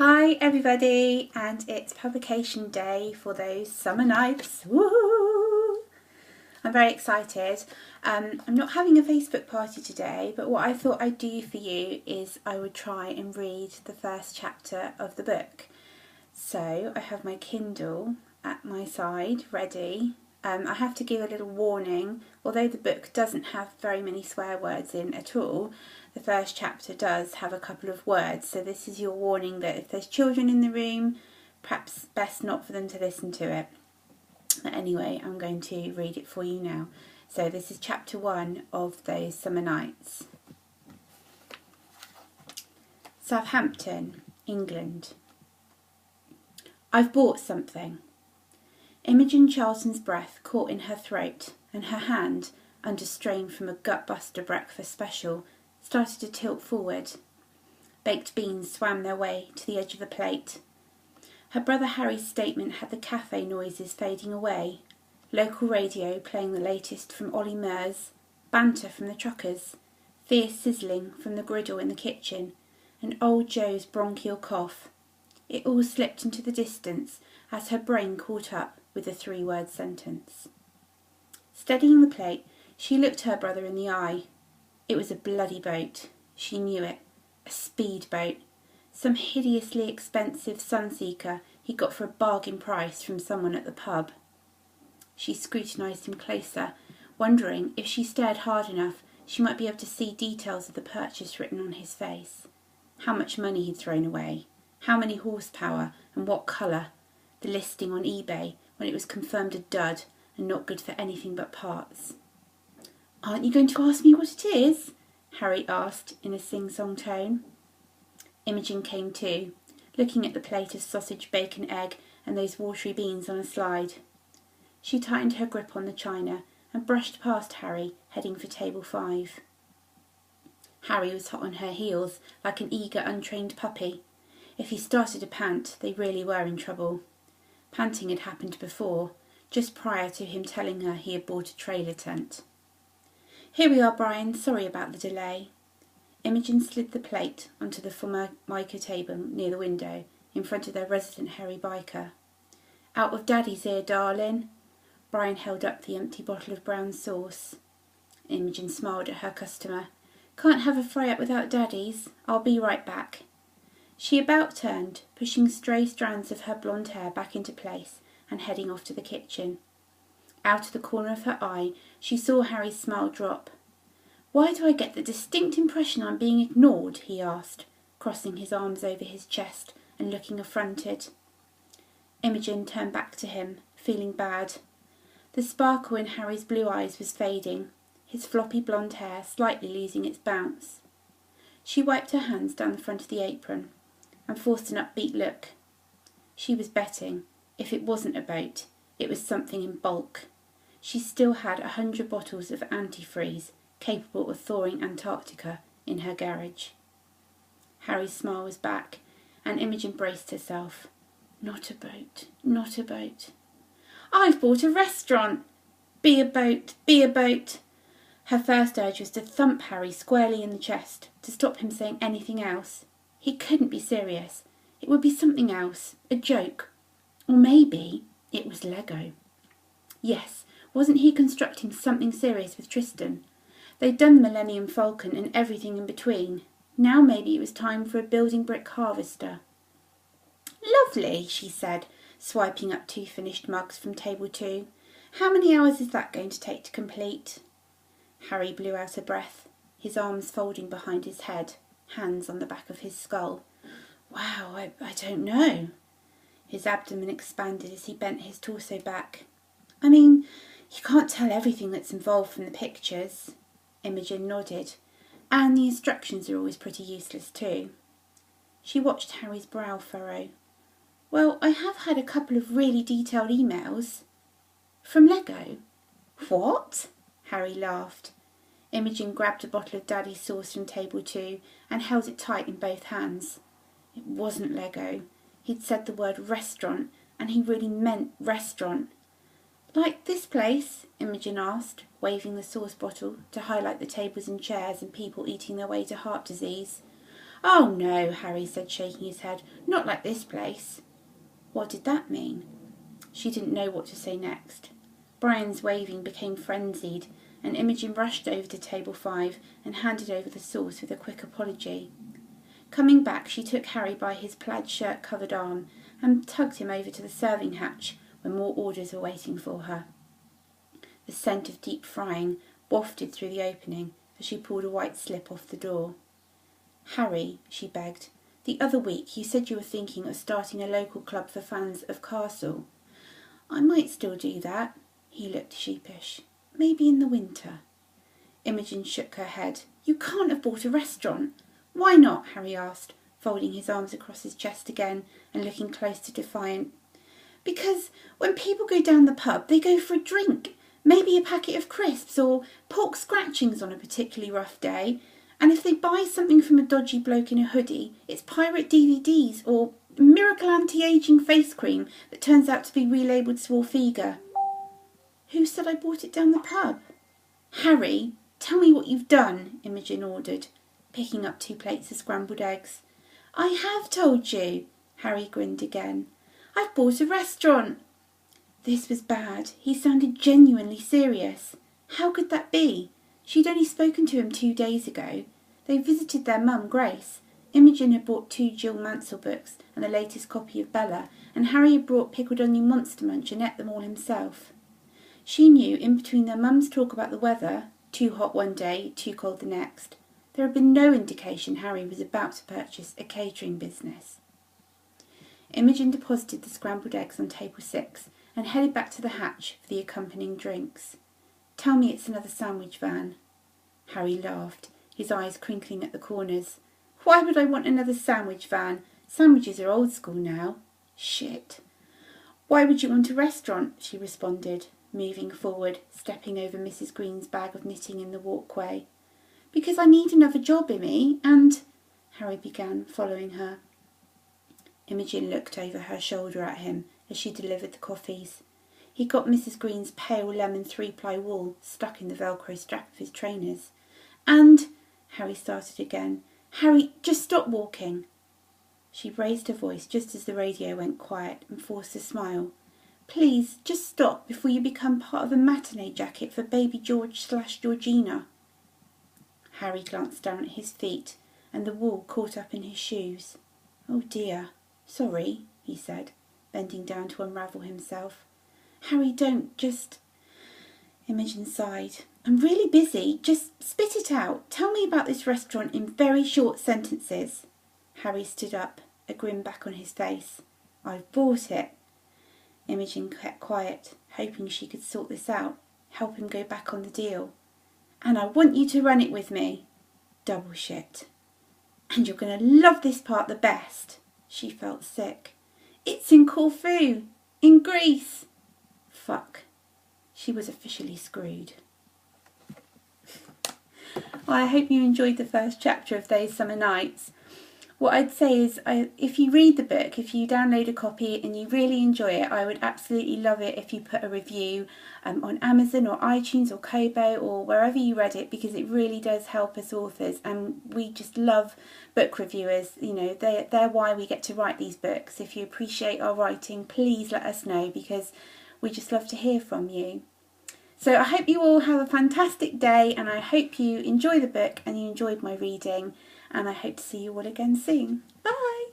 Hi everybody, and it's publication day for those summer nights. Woo! I'm very excited. I'm not having a Facebook party today, but what I thought I'd do for you is I would try and read the first chapter of the book. So I have my Kindle at my side ready. I have to give a little warning. Although the book doesn't have very many swear words in at all, the first chapter does have a couple of words, so this is your warning that if there's children in the room, perhaps best not for them to listen to it. But anyway, I'm going to read it for you now. So this is chapter 1 of Those Summer Nights. Southampton, England. I've bought something. Imogen Charlton's breath caught in her throat, and her hand, under strain from a gut-buster breakfast special, started to tilt forward. Baked beans swam their way to the edge of the plate. Her brother Harry's statement had the cafe noises fading away, local radio playing the latest from Ollie Murs, banter from the truckers, fierce sizzling from the griddle in the kitchen, and old Joe's bronchial cough. It all slipped into the distance as her brain caught up with the three-word sentence. Steadying the plate, she looked her brother in the eye. It was a bloody boat. She knew it. A speedboat. Some hideously expensive Sunseeker he got for a bargain price from someone at the pub. She scrutinised him closer, wondering if she stared hard enough she might be able to see details of the purchase written on his face. How much money he'd thrown away. How many horsepower and what colour. The listing on eBay when it was confirmed a dud and not good for anything but parts. "Aren't you going to ask me what it is?" Harry asked in a sing-song tone. Imogen came too, looking at the plate of sausage, bacon, egg and those watery beans on a slide. She tightened her grip on the china and brushed past Harry, heading for table 5. Harry was hot on her heels, like an eager, untrained puppy. If he started to pant, they really were in trouble. Panting had happened before, just prior to him telling her he had bought a trailer tent. "Here we are, Brian. Sorry about the delay." Imogen slid the plate onto the formica table near the window, in front of their resident Harry biker. "Out of Daddy's ear, darling." Brian held up the empty bottle of brown sauce. Imogen smiled at her customer. "Can't have a fry-up without Daddy's. I'll be right back." She about turned, pushing stray strands of her blonde hair back into place and heading off to the kitchen. Out of the corner of her eye, she saw Harry's smile drop. "Why do I get the distinct impression I'm being ignored?" he asked, crossing his arms over his chest and looking affronted. Imogen turned back to him, feeling bad. The sparkle in Harry's blue eyes was fading, his floppy blonde hair slightly losing its bounce. She wiped her hands down the front of the apron and forced an upbeat look. She was betting, if it wasn't a boat, it was something in bulk. She still had 100 bottles of antifreeze capable of thawing Antarctica in her garage. Harry's smile was back, and Imogen braced herself. Not a boat, not a boat. "I've bought a restaurant! Be a boat, be a boat!" Her first urge was to thump Harry squarely in the chest, to stop him saying anything else. He couldn't be serious. It would be something else, a joke. Or maybe it was Lego. Yes, wasn't he constructing something serious with Tristan? They'd done the Millennium Falcon and everything in between. Now maybe it was time for a building brick harvester. "Lovely," she said, swiping up 2 finished mugs from table 2. "How many hours is that going to take to complete?" Harry blew out a breath, his arms folding behind his head, hands on the back of his skull. "Wow, I don't know." His abdomen expanded as he bent his torso back. "I mean, you can't tell everything that's involved from the pictures." Imogen nodded. "And the instructions are always pretty useless too." She watched Harry's brow furrow. "Well, I have had a couple of really detailed emails." "From Lego?" "What?" Harry laughed. Imogen grabbed a bottle of Daddy's sauce from table 2 and held it tight in both hands. It wasn't Lego. He'd said the word restaurant, and he really meant restaurant. "Like this place?" Imogen asked, waving the sauce bottle to highlight the tables and chairs and people eating their way to heart disease. "Oh no," Harry said, shaking his head. "Not like this place." What did that mean? She didn't know what to say next. Brian's waving became frenzied, and Imogen rushed over to table 5 and handed over the sauce with a quick apology. Coming back, she took Harry by his plaid shirt-covered arm and tugged him over to the serving hatch where more orders were waiting for her. The scent of deep frying wafted through the opening as she pulled a white slip off the door. "Harry," she begged, "the other week you said you were thinking of starting a local club for fans of Castle." "I might still do that." He looked sheepish. "Maybe in the winter." Imogen shook her head. "You can't have bought a restaurant." "Why not?" Harry asked, folding his arms across his chest again and looking close to defiant. "Because when people go down the pub, they go for a drink. Maybe a packet of crisps or pork scratchings on a particularly rough day. And if they buy something from a dodgy bloke in a hoodie, it's pirate DVDs or miracle anti-aging face cream that turns out to be relabelled Swarfiga." "Who said I bought it down the pub?" "Harry, tell me what you've done," Imogen ordered, picking up 2 plates of scrambled eggs. "I have told you." Harry grinned again. "I've bought a restaurant." This was bad. He sounded genuinely serious. How could that be? She'd only spoken to him 2 days ago. They visited their mum, Grace. Imogen had bought 2 Jill Mansell books and the latest copy of Bella, and Harry had brought pickled onion monster munch and ate them all himself. She knew, in between their mum's talk about the weather, too hot one day, too cold the next, there had been no indication Harry was about to purchase a catering business. Imogen deposited the scrambled eggs on table 6 and headed back to the hatch for the accompanying drinks. "Tell me it's another sandwich van." Harry laughed, his eyes crinkling at the corners. "Why would I want another sandwich van? Sandwiches are old school now." "Shit." "Why would you want a restaurant?" she responded, moving forward, stepping over Mrs. Green's bag of knitting in the walkway. "Because I need another job, Immy, and—" Harry began, following her. Imogen looked over her shoulder at him as she delivered the coffees. He got Mrs. Green's pale lemon 3-ply wool stuck in the Velcro strap of his trainers. "And—" Harry started again. "Harry, just stop walking." She raised her voice just as the radio went quiet and forced a smile. "Please, just stop before you become part of a matinee jacket for baby George/Georgina." Harry glanced down at his feet and the wool caught up in his shoes. "Oh dear, sorry," he said, bending down to unravel himself. "Harry, don't, just—" Imogen sighed. "I'm really busy. Just spit it out. Tell me about this restaurant in very short sentences." Harry stood up, a grin back on his face. "I've bought it." Imogen kept quiet, hoping she could sort this out, help him go back on the deal. "And I want you to run it with me." Double shit. "And you're going to love this part the best." She felt sick. "It's in Corfu, in Greece." Fuck. She was officially screwed. Well, I hope you enjoyed the first chapter of Those Summer Nights. What I'd say is, if you read the book, if you download a copy and you really enjoy it, I would absolutely love it if you put a review on Amazon or iTunes or Kobo or wherever you read it, because it really does help us authors, and we just love book reviewers. You know, they're why we get to write these books. If you appreciate our writing, please let us know, because we just love to hear from you. So I hope you all have a fantastic day, and I hope you enjoy the book and you enjoyed my reading, and I hope to see you all again soon. Bye!